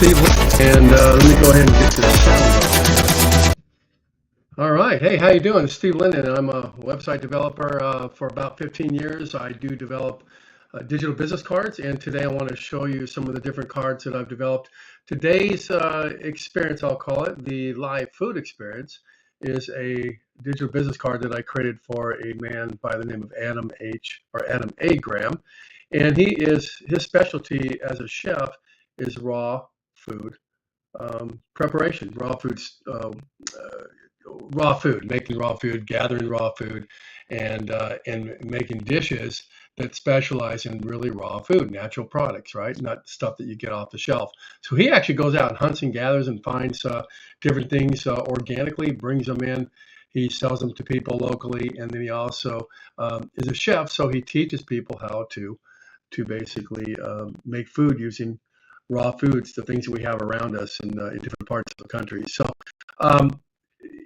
Steve, and let me go ahead and get this sound going. All right, hey, how you doing? It's Steve Linden. I'm a website developer for about 15 years. I do develop digital business cards, and today I want to show you some of the different cards that I've developed. Today's experience, I'll call it, the live food experience, is a digital business card that I created for a man by the name of Adam A. Graham, and his specialty as a chef is raw food preparation, raw food, making raw food, gathering raw food, and making dishes that specialize in really raw food, natural products, right? Not stuff that you get off the shelf. So he actually goes out and hunts and gathers and finds different things organically, brings them in. He sells them to people locally, and then he also is a chef, so he teaches people how to basically make food using raw foods, the things that we have around us in different parts of the country. So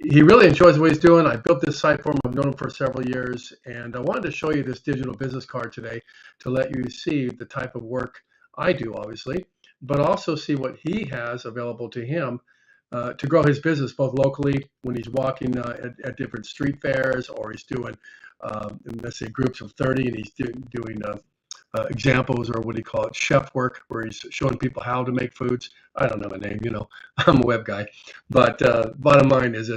he really enjoys what he's doing. I built this site for him. I've known him for several years, and I wanted to show you this digital business card today to let you see the type of work I do, obviously, but also see what he has available to him to grow his business, both locally when he's walking at different street fairs, or he's doing, let's say, groups of 30, and he's doing examples, or what do you call it, chef work, where he's showing people how to make foods. I don't know the name, I'm a web guy, but bottom line is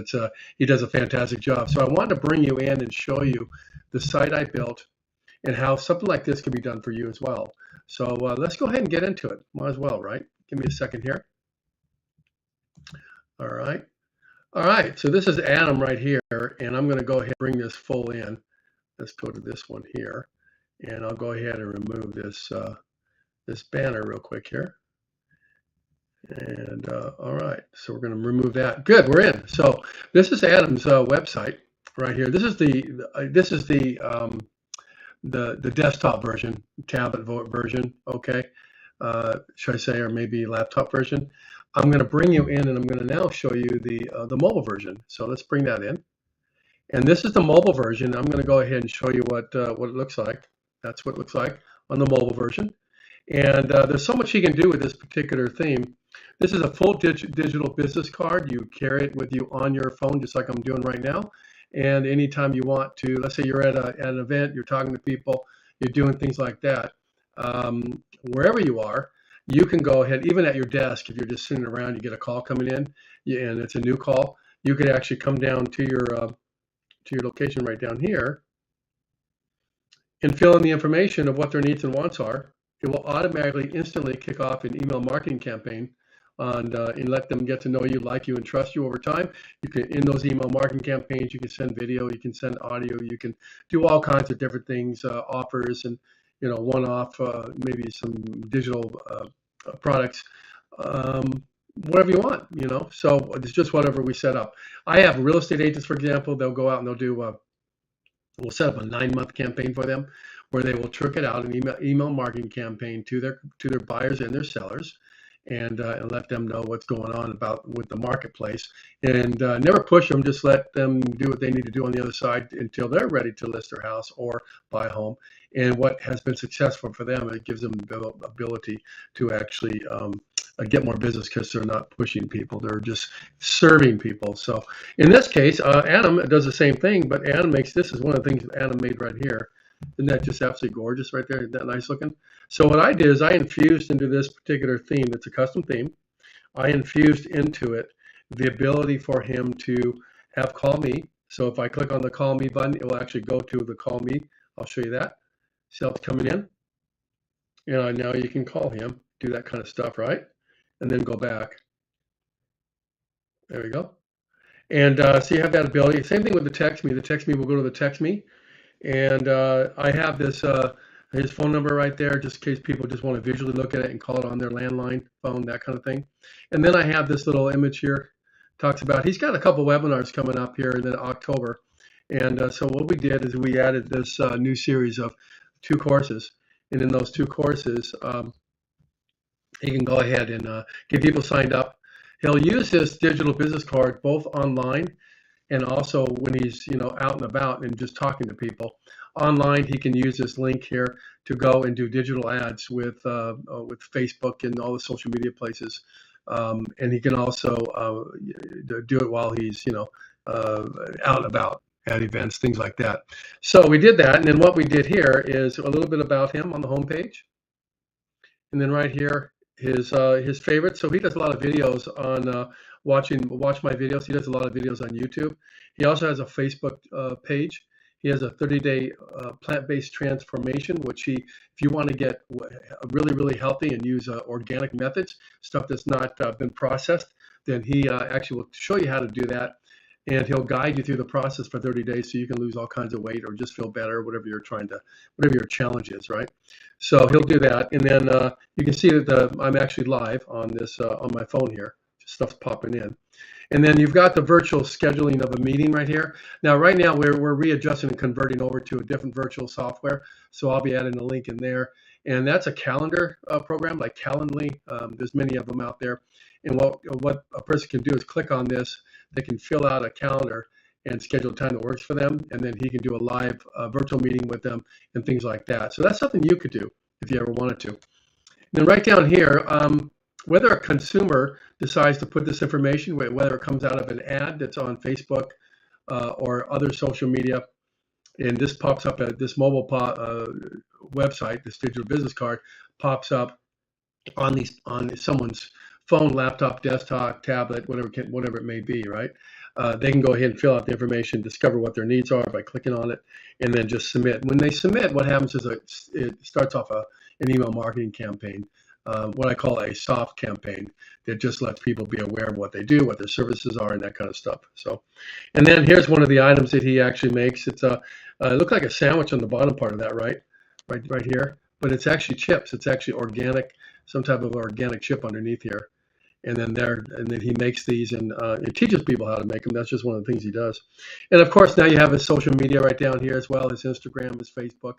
he does a fantastic job. So I wanted to bring you in and show you the site I built and how something like this can be done for you as well. So let's go ahead and get into it. Might as well, right? Give me a second here. All right, so this is Adam right here, and I'm going to go ahead and bring this full in. Let's go to this one here. And I'll go ahead and remove this this banner real quick here. And all right, so we're going to remove that. Good, we're in. So this is Adam's website right here. This is the desktop version, tablet version. Okay, should I say, or maybe laptop version? I'm going to bring you in, and I'm going to now show you the mobile version. So let's bring that in. And this is the mobile version. I'm going to go ahead and show you what it looks like. That's what it looks like on the mobile version. And there's so much you can do with this particular theme. This is a full digital business card. You carry it with you on your phone, just like I'm doing right now. And anytime you want to, let's say you're at an event, you're talking to people, you're doing things like that. Wherever you are, you can go ahead, even at your desk, if you're just sitting around, you get a call coming in, and it's a new call, you could actually come down to your location right down here and fill in the information of what their needs and wants are. It will automatically, instantly kick off an email marketing campaign and let them get to know you, like you, and trust you over time. You can, in those email marketing campaigns, you can send video, you can send audio, you can do all kinds of different things, offers, and one-off, maybe some digital products, whatever you want. So it's just whatever we set up. I have real estate agents, for example. They'll go out and they'll do. We'll set up a 9-month campaign for them, where they will trick it out, an email marketing campaign to their buyers and their sellers, and let them know what's going on with the marketplace, and never push them. Just let them do what they need to do on the other side until they're ready to list their house or buy a home. And what has been successful for them, it gives them the ability to actually get more business, because they're not pushing people, they're just serving people. So in this case, Adam does the same thing, but Adam this is one of the things Adam made right here. Isn't that just absolutely gorgeous right there? Isn't that nice looking? So what I did is I infused into this particular theme, that's a custom theme, I infused into it the ability for him to have call me. So if I click on the call me button, it will actually go to the call me. I'll show you that. See how it's coming in? And now you can call him, do that kind of stuff, right? And then go back. There we go. And so you have that ability. Same thing with the text me. The text me will go to the text me. And I have this his phone number right there, just in case people just want to visually look at it and call it on their landline phone, that kind of thing. And then I have this little image here, talks about, he's got a couple webinars coming up here in October. And so what we did is we added this new series of 2 courses. And in those 2 courses, he can go ahead and get people signed up. He'll use this digital business card both online and also when he's out and about and just talking to people. Online, he can use this link here to go and do digital ads with Facebook and all the social media places. And he can also do it while he's, out and about at events, things like that. So we did that, and then what we did here is a little bit about him on the home page, and then right here his favorites. So he does a lot of videos on watch my videos. He does a lot of videos on YouTube. He also has a Facebook page. He has a 30-day plant-based transformation, which if you want to get really, really healthy and use organic methods, stuff that's not been processed, then he actually will show you how to do that. And he'll guide you through the process for 30 days so you can lose all kinds of weight or just feel better, whatever your challenge is, right? So he'll do that. And then you can see that I'm actually live on this, on my phone here. Stuff's popping in. And then you've got the virtual scheduling of a meeting right here. Now, right now, we're readjusting and converting over to a different virtual software. So I'll be adding a link in there. And that's a calendar program like Calendly. There's many of them out there. And what a person can do is click on this. They can fill out a calendar and schedule a time that works for them. And then he can do a live virtual meeting with them and things like that. So that's something you could do if you ever wanted to. And then right down here, whether a consumer decides to put this information, whether it comes out of an ad that's on Facebook or other social media, and this pops up at this mobile website, this digital business card pops up on someone's phone, laptop, desktop, tablet, whatever it may be, right? They can go ahead and fill out the information, discover what their needs are by clicking on it, and then just submit. When they submit, what happens is it starts off an email marketing campaign. What I call a soft campaign that just lets people be aware of what they do, what their services are, and that kind of stuff. So, and then here's one of the items that he actually makes. It looks like a sandwich on the bottom part of that, right here, but it's actually chips. It's actually organic, some type of organic chip underneath here. And then he makes these and it teaches people how to make them. That's just one of the things he does. And of course, now you have his social media right down here as well, his Instagram, his Facebook.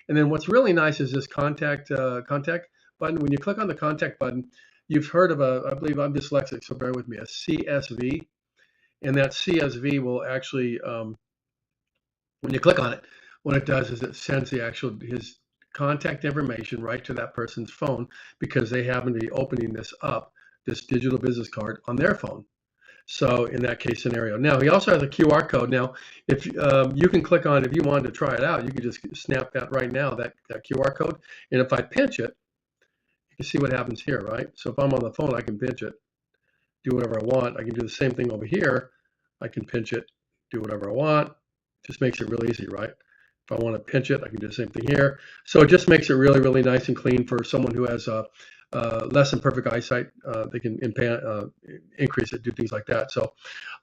And then what's really nice is this contact button. When you click on the contact button, you've heard of I believe I'm dyslexic, so bear with me, a CSV. And that CSV will actually, when you click on it, what it does is it sends his contact information right to that person's phone because they happen to be opening this digital business card on their phone. So in that case scenario. Now he also has a QR code. Now, if you can click on, if you wanted to try it out, you could just snap that right now, that QR code. And if I pinch it, you can see what happens here, right? So if I'm on the phone, I can pinch it, do whatever I want. I can do the same thing over here. I can pinch it, do whatever I want. Just makes it really easy, right? If I want to pinch it, I can do the same thing here. So it just makes it really, really nice and clean for someone who has less than perfect eyesight. They can increase it, do things like that. So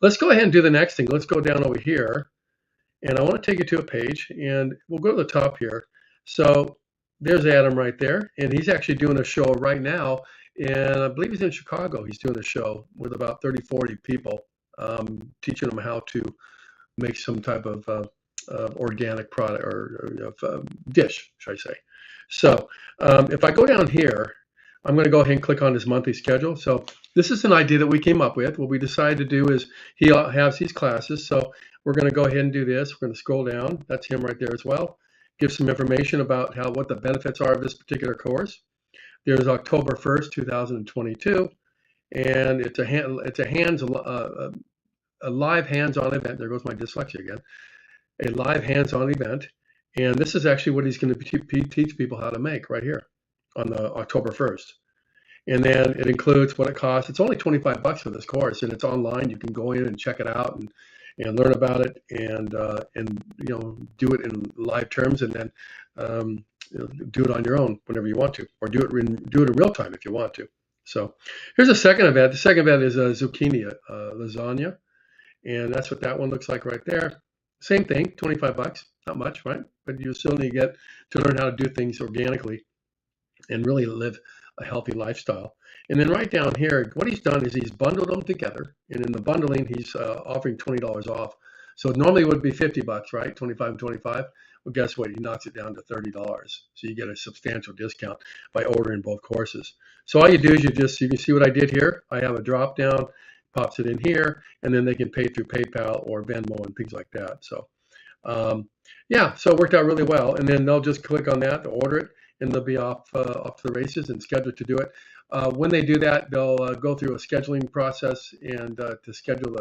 let's go ahead and do the next thing. Let's go down over here. And I want to take you to a page, and we'll go to the top here. So there's Adam right there, and he's actually doing a show right now, and I believe he's in Chicago. He's doing a show with about 30, 40 people, teaching them how to make some type of organic product or dish, should I say. So if I go down here, I'm going to go ahead and click on his monthly schedule. So this is an idea that we came up with. What we decided to do is he has these classes. So we're going to go ahead and do this. We're going to scroll down. That's him right there as well. Give some information about what the benefits are of this particular course. There's October 1st, 2022, and it's a live hands-on event. There goes my dyslexia again. A live hands-on event, and this is actually what he's going to teach people how to make right here on the October 1st. And then it includes what it costs. It's only $25 for this course, and it's online. You can go in and check it out and learn about it and do it in live terms, and then do it on your own whenever you want to, or do it in real time if you want to. So here's a second event. The second event is a zucchini lasagna, and that's what that one looks like right there. Same thing, $25, not much, right? But you still need to get to learn how to do things organically and really live a healthy lifestyle. And then right down here, what he's done is he's bundled them together, and in the bundling, he's offering $20 off. So normally it would be $50, right? 25 and 25. Well, guess what? He knocks it down to $30. So you get a substantial discount by ordering both courses. So all you do is you can see what I did here. I have a drop down, pops it in here, and then they can pay through PayPal or Venmo and things like that. So yeah, so it worked out really well. And then they'll just click on that to order it, and they'll be off to the races and scheduled to do it. When they do that, they'll go through a scheduling process and to schedule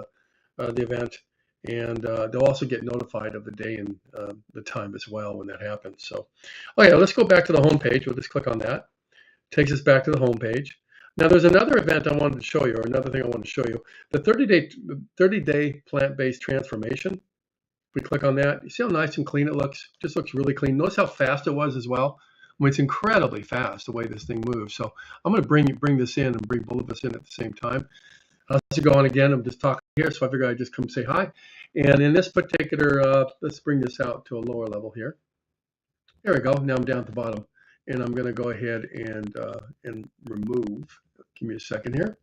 the event, and they'll also get notified of the day and the time as well when that happens. So, okay, let's go back to the home page. We'll just click on that. Takes us back to the home page. Now, there's another event I wanted to show you, or another thing I wanted to show you, the 30-day plant-based transformation. We click on that. You see how nice and clean it looks? It just looks really clean. Notice how fast it was as well. I mean, it's incredibly fast the way this thing moves. So I'm going to bring this in and bring both of us in at the same time. How's it going again? I'm just talking here, so I figured I'd just come say hi. And in this particular, let's bring this out to a lower level here. There we go. Now I'm down at the bottom, and I'm going to go ahead and remove. Give me a second here.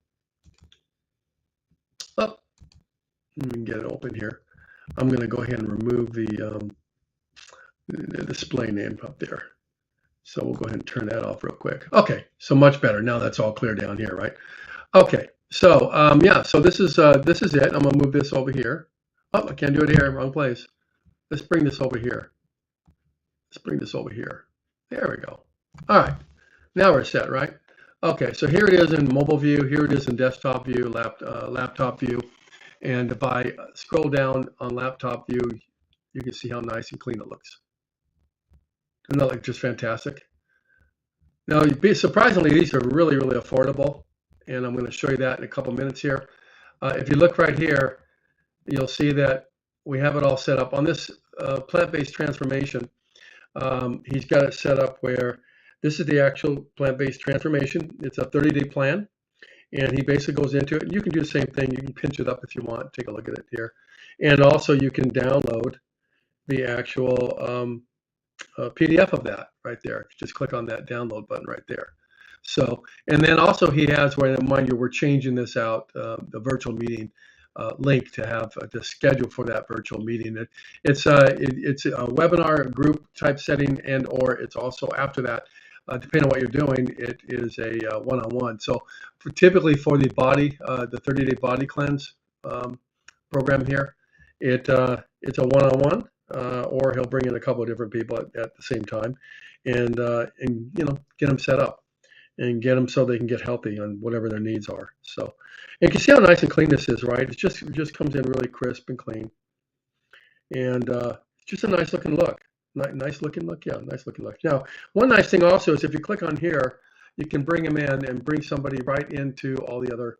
Up. Let me get it open here. I'm going to go ahead and remove the display name up there. So we'll go ahead and turn that off real quick. Okay, so much better. Now that's all clear down here, right? Okay, so yeah, so this is it. I'm gonna move this over here. Oh, I can't do it here, wrong place. Let's bring this over here. Let's bring this over here. There we go. All right, now we're set, right? Okay, so here it is in mobile view. Here it is in desktop view, laptop view. And if I scroll down on laptop view, you can see how nice and clean it looks. Doesn't that look just fantastic? Now, surprisingly, these are really, really affordable, and I'm going to show you that in a couple minutes here. If you look right here, you'll see that we have it all set up on this plant-based transformation. He's got it set up where this is the actual plant-based transformation. It's a 30-day plan, and he basically goes into it. You can do the same thing. You can pinch it up if you want. Take a look at it here, and also you can download the actual PDF of that right there. Just click on that download button right there. So, and then also he has, where, mind you, we're changing this out, the virtual meeting link to have to schedule for that virtual meeting. It's a webinar group type setting, and or it's also after that, depending on what you're doing, it is a one-on-one. So typically for the body, the 30-day body cleanse program here, it's a one-on-one. Or he'll bring in a couple of different people at the same time, and you know, get them set up and get them so they can get healthy on whatever their needs are. So, and you can see how nice and clean this is, right? It just comes in really crisp and clean, and just a nice looking look. Nice looking look, yeah, nice looking look. Now, one nice thing also is if you click on here, you can bring them in and bring somebody right into all the other.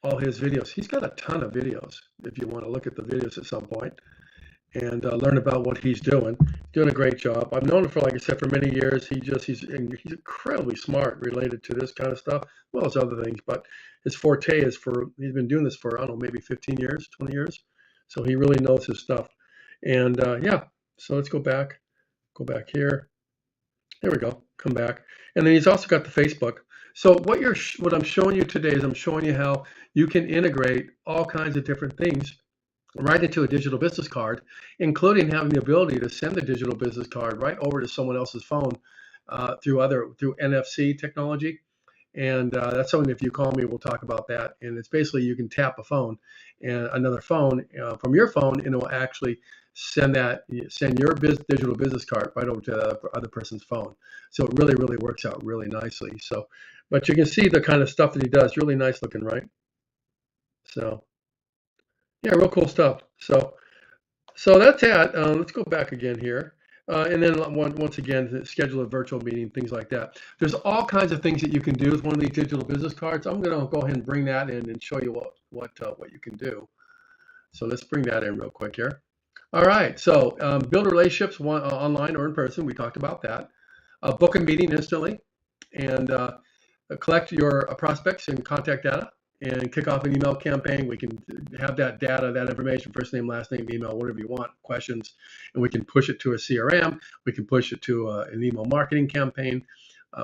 All his videos. He's got a ton of videos if you want to look at the videos at some point and learn about what he's doing. Doing a great job. I've known him for, like I said, for many years. He's incredibly smart related to this kind of stuff, as well as other things. But his forte is he's been doing this for, I don't know, maybe 15 years, 20 years. So he really knows his stuff. And yeah, so let's go back here. There we go. Come back. And then he's also got the Facebook. So what I'm showing you today is I'm showing you how you can integrate all kinds of different things right into a digital business card, including having the ability to send the digital business card right over to someone else's phone through NFC technology. And that's something, if you call me, we'll talk about that. And it's basically you can tap a phone and another phone from your phone, and it will actually send your digital business card right over to the other person's phone. So it really, really works out really nicely. So, but you can see the kind of stuff that he does. Really nice looking, right? So, yeah, real cool stuff. So that's it. Let's go back again here. And then once again, schedule a virtual meeting, things like that. There's all kinds of things that you can do with one of these digital business cards. I'm going to go ahead and bring that in and show you what you can do. So let's bring that in real quick here. All right, so build relationships online or in person. We talked about that. Book a meeting instantly, and collect your prospects and contact data, and kick off an email campaign. We can have that data, that information, first name, last name, email, whatever you want, questions, and we can push it to a CRM. We can push it to an email marketing campaign.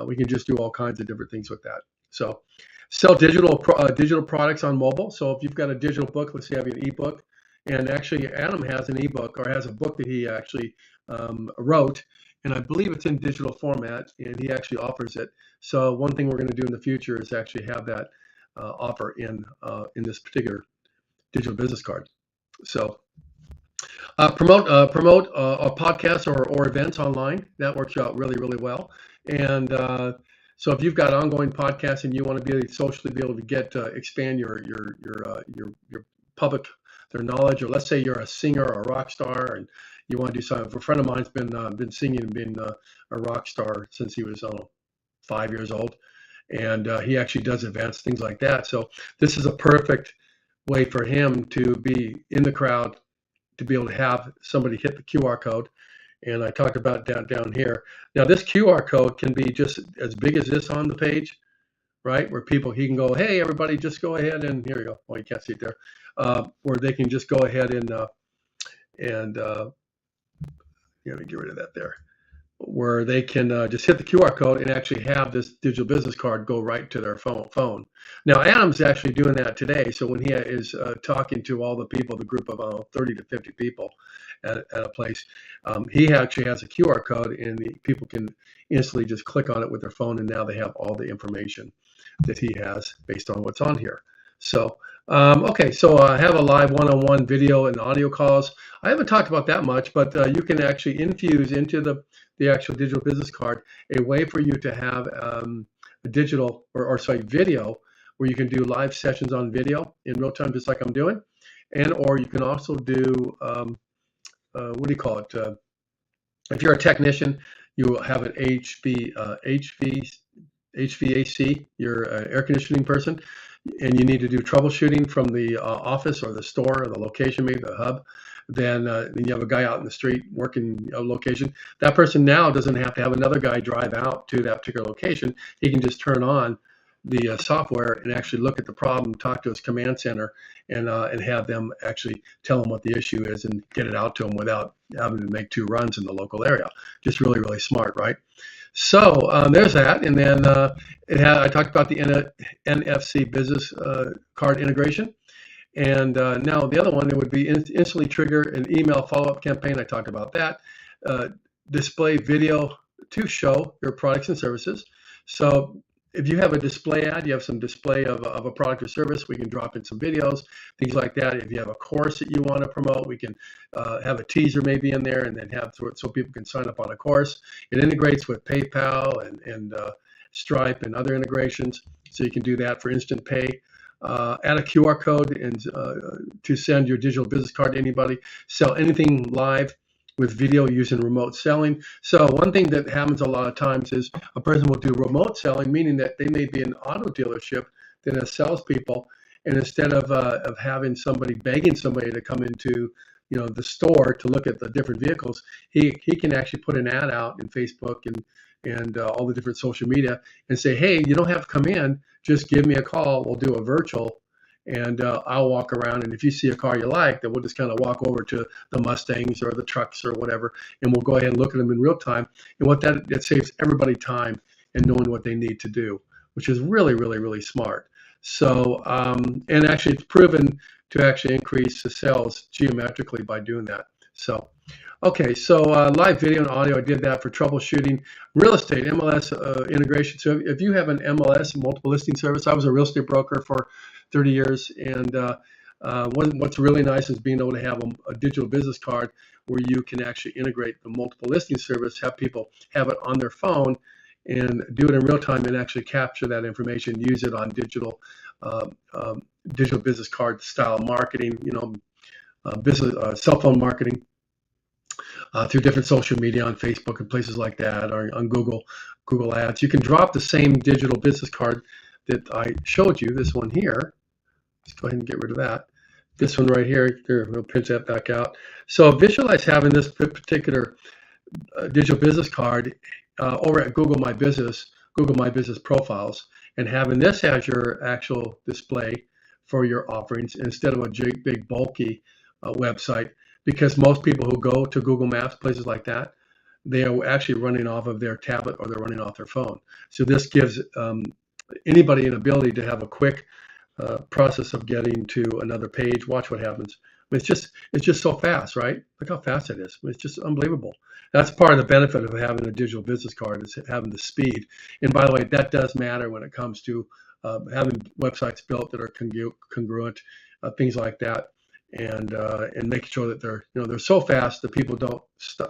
We can just do all kinds of different things with that. So sell digital products on mobile. So if you've got a digital book, let's say you have an ebook, and actually Adam has an ebook, or has a book that he actually wrote, and I believe it's in digital format, and he actually offers it. So one thing we're going to do in the future is actually have that offer in this particular digital business card. So, Promote a podcast or events online. That works out really, really well. And so if you've got ongoing podcasts and you want to be able to socially be able to get expand your public their knowledge, or let's say you're a singer or a rock star and you want to do something. A friend of mine's been singing and been a rock star since he was 5 years old, and he actually does events, things like that. So this is a perfect way for him to be in the crowd, to be able to have somebody hit the QR code. And I talked about down here. Now this QR code can be just as big as this on the page, right? Where he can go, hey, everybody, just go ahead and here you go. Oh, you can't see it there. Where they can just go ahead and let me get rid of that there. Where they can just hit the QR code and actually have this digital business card go right to their phone. Now, Adam's actually doing that today. So when he is talking to all the people, the group of 30 to 50 people at a place, he actually has a QR code, and the people can instantly just click on it with their phone, and now they have all the information that he has based on what's on here. So, okay, so I have a live one-on-one video and audio calls. I haven't talked about that much, but you can actually infuse into the actual digital business card a way for you to have a digital or video where you can do live sessions on video in real time, just like I'm doing, and or you can also do what do you call it? If you're a technician, you have an HVAC, you're an air conditioning person, and you need to do troubleshooting from the office or the store or the location, maybe the hub. Then you have a guy out in the street working a location. That person now doesn't have to have another guy drive out to that particular location. He can just turn on the software and actually look at the problem, talk to his command center, and have them actually tell him what the issue is and get it out to him without having to make 2 runs in the local area. Just really, really smart, right? So there's that. And then I talked about the NFC business card integration. And now the other one, it would be instantly trigger an email follow-up campaign. I talked about that. Display video to show your products and services. So if you have a display ad, you have some display of a product or service, we can drop in some videos, things like that. If you have a course that you want to promote, we can have a teaser maybe in there and then have so people can sign up on a course. It integrates with PayPal and Stripe and other integrations, so you can do that for instant pay. Add a QR code and to send your digital business card to anybody. Sell anything live with video using remote selling. So one thing that happens a lot of times is a person will do remote selling, meaning that they may be an auto dealership that has salespeople, and instead of having somebody begging somebody to come into the store to look at the different vehicles, he can actually put an ad out in Facebook and all the different social media and say, hey, you don't have to come in, just give me a call, we'll do a virtual, and I'll walk around, and if you see a car you like, then we'll just kind of walk over to the Mustangs or the trucks or whatever, and we'll go ahead and look at them in real time. And what that saves everybody time and knowing what they need to do, which is really, really, really smart. So, and actually it's proven to actually increase the sales geometrically by doing that. So, okay, so live video and audio, I did that for troubleshooting. Real estate, MLS integration. So if you have an MLS, multiple listing service, I was a real estate broker for 30 years, and what's really nice is being able to have a digital business card where you can actually integrate the multiple listing service, have people have it on their phone, and do it in real time and actually capture that information, use it on digital business card style marketing, business cell phone marketing. Through different social media on Facebook and places like that, or on Google Ads. You can drop the same digital business card that I showed you, this one here. Let's go ahead and get rid of that. This one right here, we'll pinch that back out. So visualize having this particular digital business card over at Google My Business profiles, and having this as your actual display for your offerings instead of a big bulky website. Because most people who go to Google Maps, places like that, they are actually running off of their tablet or they're running off their phone. So this gives anybody an ability to have a quick process of getting to another page. Watch what happens. I mean, it's just so fast, right? Look how fast it is. It's just unbelievable. That's part of the benefit of having a digital business card, is having the speed. And by the way, that does matter when it comes to having websites built that are congruent, things like that. and making sure that they're so fast that people don't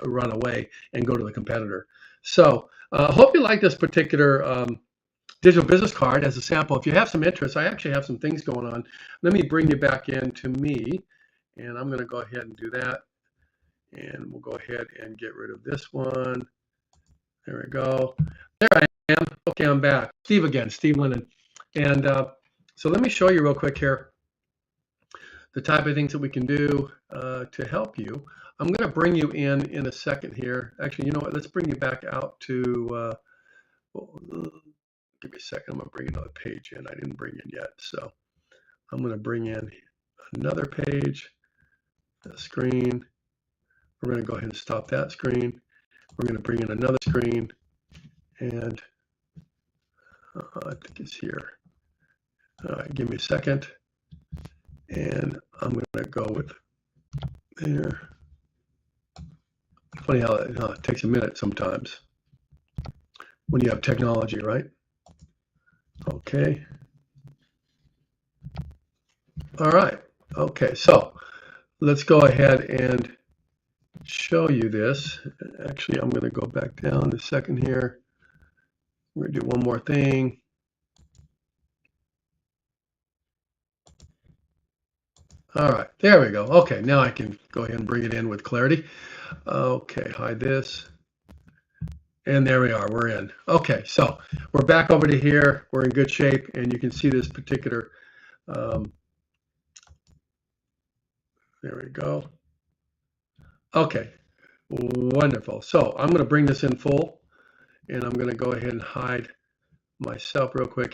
run away and go to the competitor. So I hope you like this particular digital business card as a sample. If you have some interest, I actually have some things going on. Let me bring you back into me, and I'm going to go ahead and do that. And we'll go ahead and get rid of this one. There we go. There I am. Okay, I'm back. Steve again, Steve Lennon. And so let me show you real quick here the type of things that we can do to help you. I'm going to bring you in a second here. Actually, you know what? Let's bring you back out to, give me a second. I'm going to bring another page in. I didn't bring in yet. So I'm going to bring in another page, a screen. We're going to go ahead and stop that screen. We're going to bring in another screen, and I think it's here. All right, give me a second, and I'm going to go with there. Funny how it takes a minute sometimes when you have technology, right? Okay. All right. Okay, so let's go ahead and show you this. Actually, I'm going to go back down a second here. We're going to do one more thing. All right, there we go. Okay, now I can go ahead and bring it in with clarity. Okay, hide this. And there we are, we're in. Okay, so we're back over to here. We're in good shape, and you can see this particular, there we go. Okay, wonderful. So I'm going to bring this in full, and I'm going to go ahead and hide myself real quick.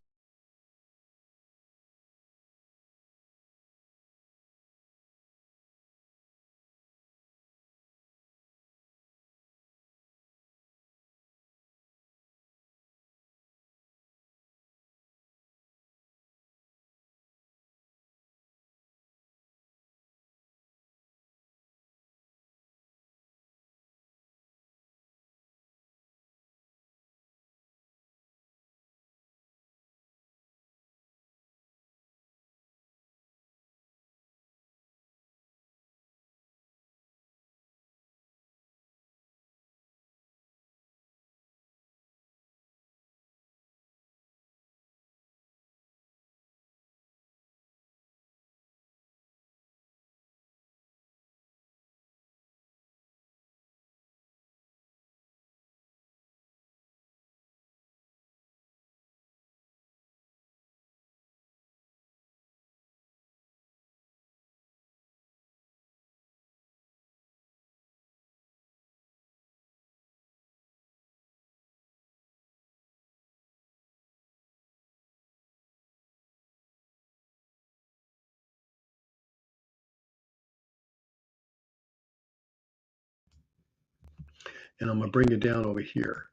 And I'm going to bring it down over here.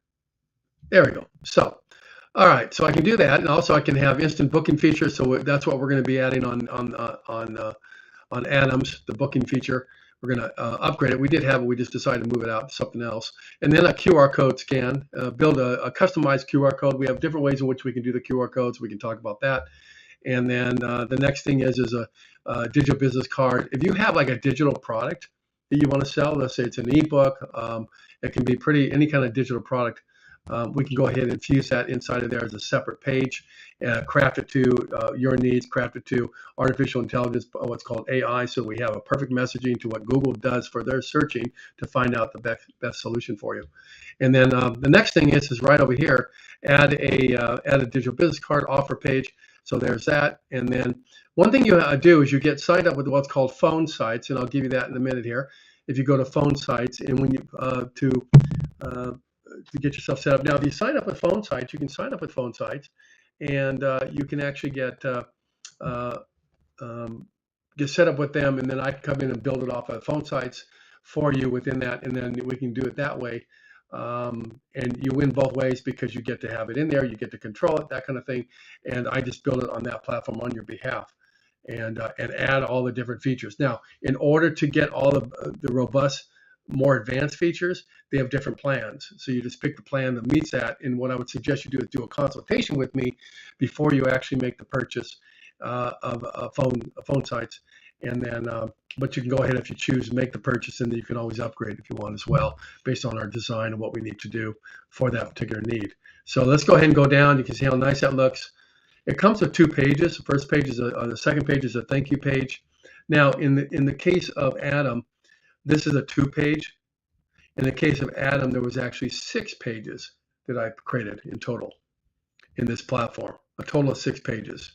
There we go. So, all right, so I can do that, and also I can have instant booking features. So that's what we're going to be adding on Adams, the booking feature. We're going to upgrade it. We did have it. We just decided to move it out to something else. And then a QR code scan, build a customized QR code. We have different ways in which we can do the QR codes. We can talk about that. And then the next thing is a digital business card. If you have like a digital product that you want to sell, let's say it's an ebook, it can be any kind of digital product. We can go ahead and fuse that inside of there as a separate page, craft it to your needs, craft it to artificial intelligence, what's called AI, so we have a perfect messaging to what Google does for their searching to find out the best solution for you. And then the next thing is right over here, add a digital business card offer page. So there's that. And then one thing you do is you get signed up with what's called phone sites, and I'll give you that in a minute here. If you go to phone sites, and when you to get yourself set up. Now, if you sign up with phone sites, you can sign up with phone sites, and you can actually get set up with them, and then I can come in and build it off of phone sites for you within that, and then we can do it that way. And you win both ways because you get to have it in there, you get to control it, that kind of thing. And I just build it on that platform on your behalf, and add all the different features. Now, in order to get all the robust, more advanced features, they have different plans. So you just pick the plan that meets that. And what I would suggest you do is do a consultation with me before you actually make the purchase of phone sites. And then, but you can go ahead if you choose to make the purchase, and then you can always upgrade if you want as well, based on our design and what we need to do for that particular need. So let's go ahead and go down. You can see how nice that looks. It comes with 2 pages. The first page is the second page is a thank you page. Now, in the case of Adam, this is a 2-page. In the case of Adam, there was actually 6 pages that I created in total in this platform, a total of 6 pages.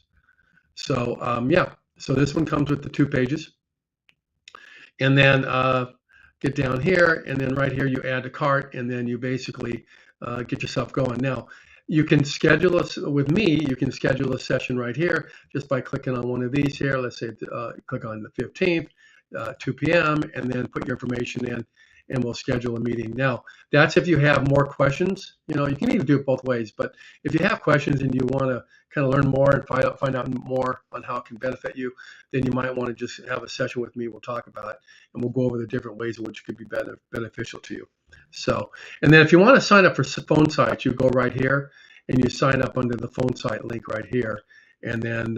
So yeah, so this one comes with the 2 pages. And then get down here, and then right here you add to cart, and then you basically get yourself going. Now, you can schedule us with me. You can schedule a session right here just by clicking on one of these here. Let's say click on the 15th, 2 p.m., and then put your information in, and we'll schedule a meeting. Now, that's if you have more questions. You know, you can even do it both ways, but if you have questions and you want to kind of learn more and find out more on how it can benefit you, then you might want to just have a session with me. We'll talk about it, and we'll go over the different ways in which it could be beneficial to you. So, and then if you want to sign up for phone sites, you go right here and you sign up under the phone site link right here, and then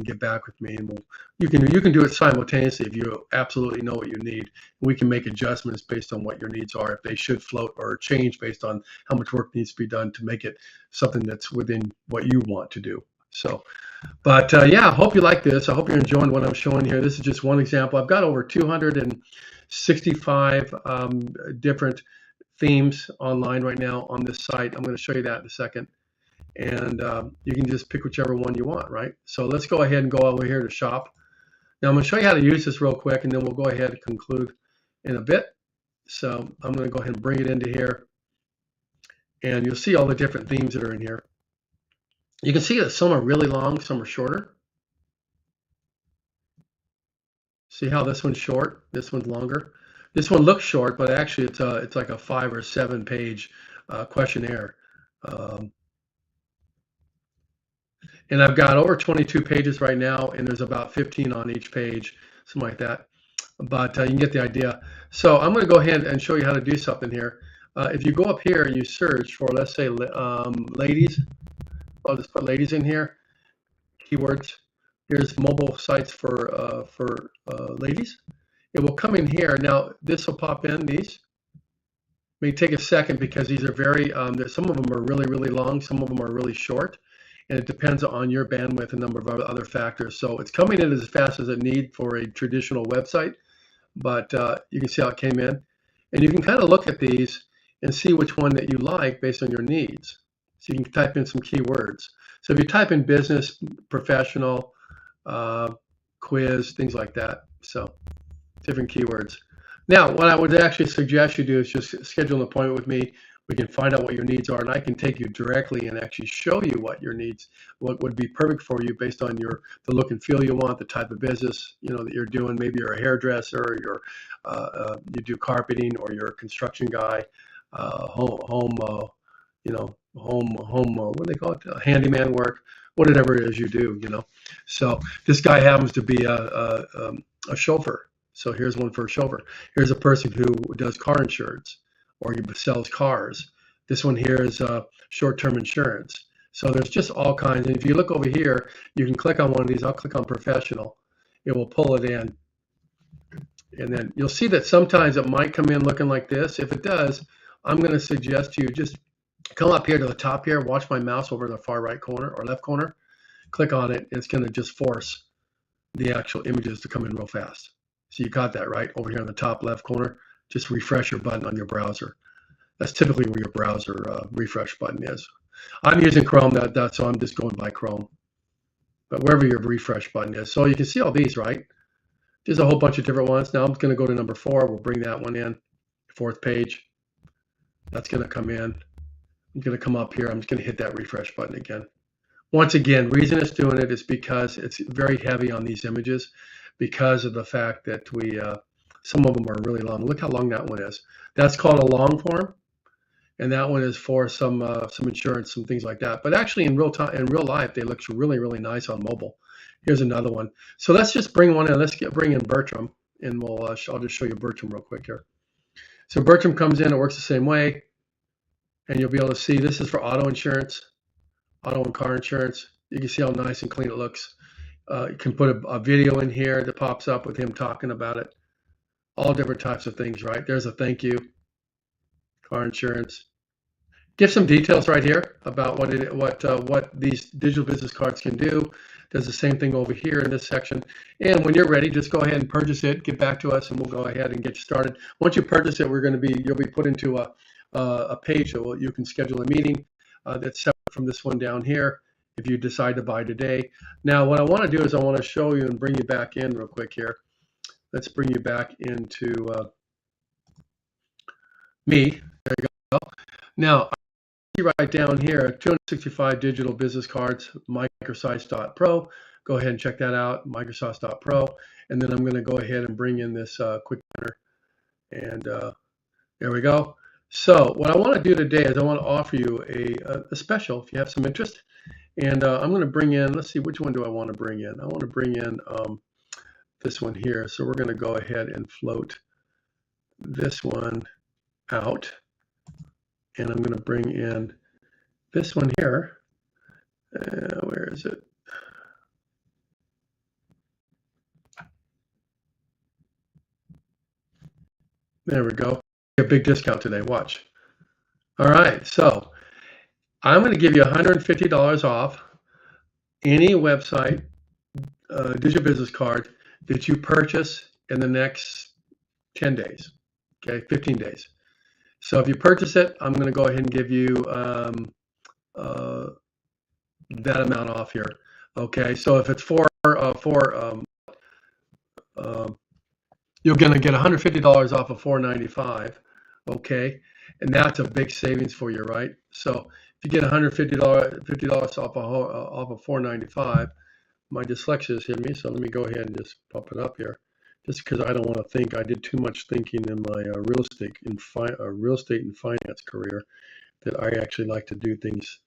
get back with me, and you can do it simultaneously if you absolutely know what you need. We can make adjustments based on what your needs are, if they should float or change based on how much work needs to be done to make it something that's within what you want to do. So, but yeah, I hope you like this. I hope you're enjoying what I'm showing here. This is just one example. I've got over 265 different themes online right now on this site. I'm going to show you that in a second. And you can just pick whichever one you want, right? So let's go ahead and go over here to shop. Now I'm going to show you how to use this real quick, and then we'll go ahead and conclude in a bit. So I'm going to go ahead and bring it into here, and you'll see all the different themes that are in here. You can see that some are really long, some are shorter. See how this one's short, this one's longer. This one looks short, but actually it's like a 5 or 7 page questionnaire. And I've got over 22 pages right now, and there's about 15 on each page, something like that. But you can get the idea. So I'm going to go ahead and show you how to do something here. If you go up here and you search for, let's say, ladies, I'll just put ladies in here, keywords. Here's mobile sites for ladies. It will come in here. Now, this will pop in, these. It may take a second because these are very, some of them are really, really long, some of them are really short. And it depends on your bandwidth and number of other factors. So it's coming in as fast as it needs for a traditional website, but you can see how it came in. And you can kind of look at these and see which one that you like based on your needs. So you can type in some keywords. So if you type in business, professional, quiz, things like that. So different keywords. Now, what I would actually suggest you do is just schedule an appointment with me. We can find out what your needs are, and I can take you directly and actually show you what your needs, what would be perfect for you based on the look and feel you want, the type of business that you're doing. Maybe you're a hairdresser, you do carpeting, or you're a construction guy, home what do they call it, handyman work, whatever it is you do. So this guy happens to be a chauffeur. So here's one for a chauffeur. Here's a person who does car insurance, or sells cars. This one here is short-term insurance. So there's just all kinds. And if you look over here, you can click on one of these. I'll click on professional. It will pull it in. And then you'll see that sometimes it might come in looking like this. If it does, I'm going to suggest you just come up here to the top here, watch my mouse over in the far right corner or left corner, click on it, and it's going to just force the actual images to come in real fast. So you got that right over here in the top left corner. Just refresh your button on your browser. That's typically where your browser refresh button is. I'm using Chrome, so I'm just going by Chrome. But wherever your refresh button is. So you can see all these, right? There's a whole bunch of different ones. Now I'm going to go to number 4. We'll bring that one in. 4th page. That's going to come in. I'm going to come up here. I'm just going to hit that refresh button again. Once again, reason it's doing it is because it's very heavy on these images, because of the fact that some of them are really long. Look how long that one is. That's called a long form, and that one is for some insurance, some things like that. But actually, in real life, they look really, really nice on mobile. Here's another one. So let's just bring one in. Let's bring in Bertram, and I'll just show you Bertram real quick here. So Bertram comes in. It works the same way, and you'll be able to see this is for auto insurance, auto and car insurance. You can see how nice and clean it looks. You can put a video in here that pops up with him talking about it. All different types of things, right? There's a thank you, car insurance. Give some details right here about what these digital business cards can do. Does the same thing over here in this section. And when you're ready, just go ahead and purchase it. Get back to us, and we'll go ahead and get you started. Once you purchase it, you'll be put into a page that you can schedule a meeting that's separate from this one down here if you decide to buy today. Now, what I want to do is I want to show you and bring you back in real quick here. Let's bring you back into me. There you go. Now, right down here, 265 digital business cards, microsites.pro. Go ahead and check that out, microsites.pro. And then I'm going to go ahead and bring in this quick counter. And there we go. So what I want to do today is I want to offer you a special if you have some interest. And I'm going to bring in, let's see, which one do I want to bring in? I want to bring in this one here. So we're going to go ahead and float this one out. And I'm going to bring in this one here. Where is it? There we go. A big discount today. Watch. All right. So I'm going to give you $150 off any website digital business card that you purchase in the next 10 days. Okay, 15 days. So if you purchase it, I'm going to go ahead and give you that amount off here. Okay, so if it's you're going to get $150 off of $495. Okay, and that's a big savings for you, right? So if you get $150 off of $495, my dyslexia has hit me, so let me go ahead and just pop it up here. Just because I don't want to think, I did too much thinking in my real estate and finance career that I actually like to do things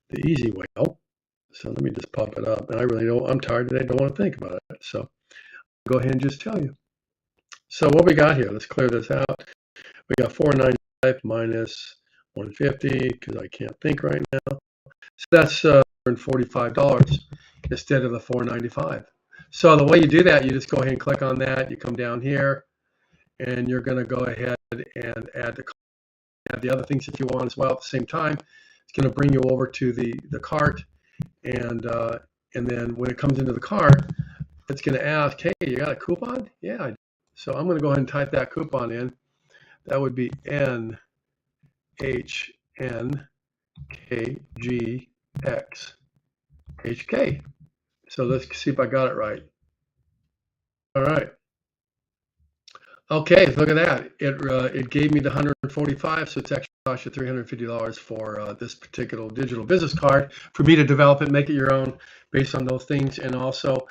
the easy way. So let me just pop it up. And I really don't, I'm tired today, don't want to think about it. So I'll go ahead and just tell you. So what we got here, let's clear this out. We got $495 minus $150 because I can't think right now. So that's $145 instead of the $495. So the way you do that, you just go ahead and click on that. You come down here, and you're going to go ahead and add the other things if you want as well at the same time. It's going to bring you over to the cart, and then when it comes into the cart, it's going to ask, hey, you got a coupon? Yeah, I do. So I'm going to go ahead and type that coupon in. That would be NHNKGX. So let's see if I got it right. All right. Okay, look at that. It gave me the $145, so it's actually cost you $350 for this particular digital business card for me to develop it, make it your own based on those things, and also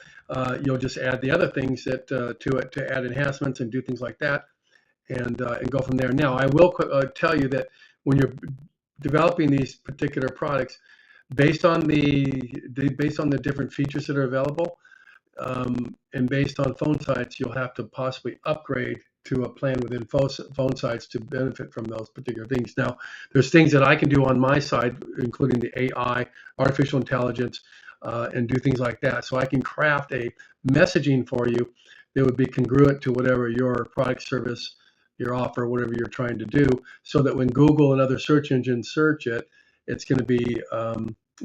you'll just add the other things that to it to add enhancements and do things like that, and go from there. Now, I will tell you that when you're developing these particular products, based on the different features that are available, and based on phone sites, you'll have to possibly upgrade to a plan within phone sites to benefit from those particular things. Now, there's things that I can do on my side, including the AI, artificial intelligence, and do things like that. So I can craft a messaging for you that would be congruent to whatever your product, service, your offer, whatever you're trying to do, so that when Google and other search engines search it, it's going to be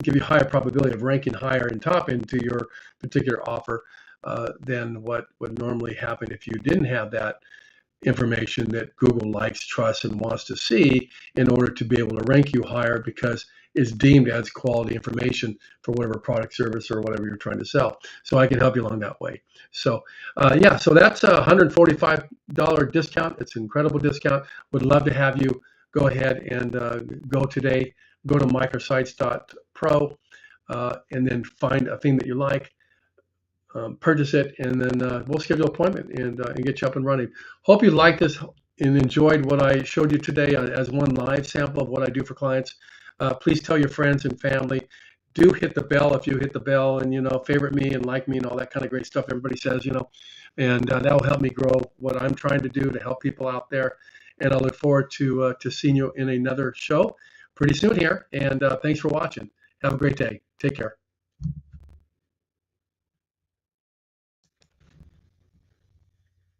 give you higher probability of ranking higher and top into your particular offer than what would normally happen if you didn't have that information that Google likes, trusts, and wants to see in order to be able to rank you higher because it's deemed as quality information for whatever product, service, or whatever you're trying to sell. So I can help you along that way. So yeah, so that's a $145 discount. It's an incredible discount. Would love to have you go ahead and go today. Go to microsites.pro and then find a thing that you like, purchase it, and then we'll schedule an appointment and get you up and running. Hope you liked this and enjoyed what I showed you today as one live sample of what I do for clients. Please tell your friends and family. Do hit the bell if you hit the bell, and favorite me and like me and all that kind of great stuff everybody says, and that will help me grow what I'm trying to do to help people out there. And I look forward to seeing you in another show pretty soon here, and thanks for watching. Have a great day. Take care.